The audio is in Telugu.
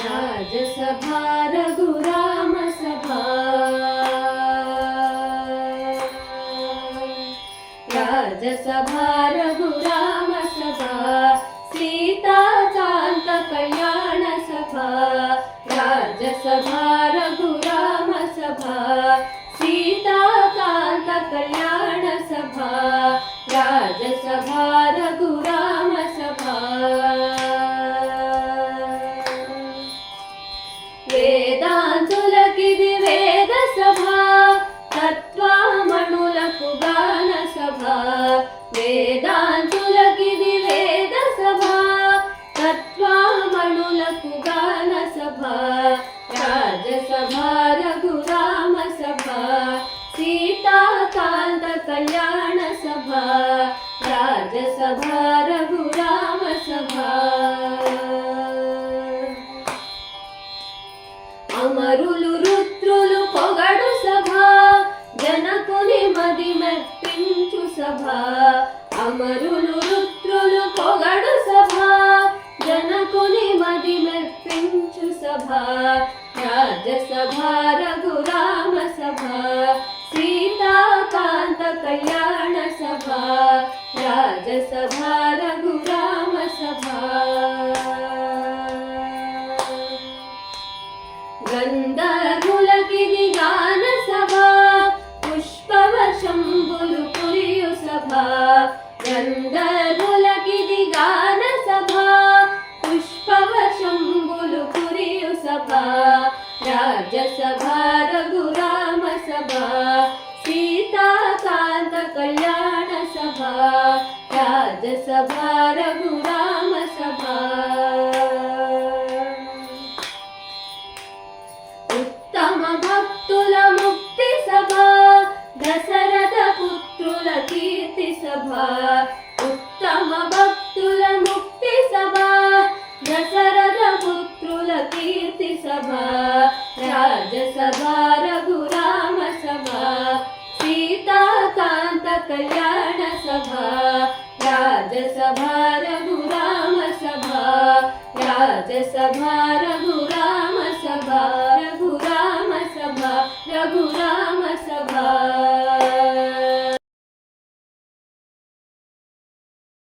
राजसभा रघुराम सभा राजसभा रघुराम सभा सीताकांत कल्याण सभा राजसभा रघुराम सभा सीताकांत कल्याण सभा राजसभा रघुराम सभा వేదాంతులకిది వేద సభ తత్వమణులకు గాన సభ వేదాంతులకిది వేద సభ తత్వమణులకు గాన సభ రాజసభ రఘురామ సభ సీతాకాంత కళ్యాణ సభ రాజసభ రఘురామ సభ అమరులు రుద్రులు పొగడు సభ జనకుని మది మెప్పించు సభ అమరులు రుద్రులు పొగడు సభ జనకుని మది మెప్పించు సభ రాజసభ రఘురామ సభ సీతాకాంత కళ్యాణ సభ రాజసభ రఘురామ సభ గంధర్వులకిది గాన సభ పుష్పవర్షంబులు కురియు సభ గంధర్వులకిది గాన సభ పుష్పవర్షంబులు కురియు సభ రాజసభ రఘురామ సభ సీతాకాంత కళ్యాణ సభ రాజసభ రఘురామ సభ ఉత్తమ భక్తుల ముక్తి సభ దశరథ పుత్రుల కీర్తి సభ ఉత్తమ భక్తుల ముక్తి సభ దశరథ పుత్రుల కీర్తి సభ రాజసభ రఘురామ సభ సీతాకాంత కళ్యాణ సభ రాజసభ రఘురామ సభ రాజసభ రఘురామ సభ రఘురామ సభ రఘురామ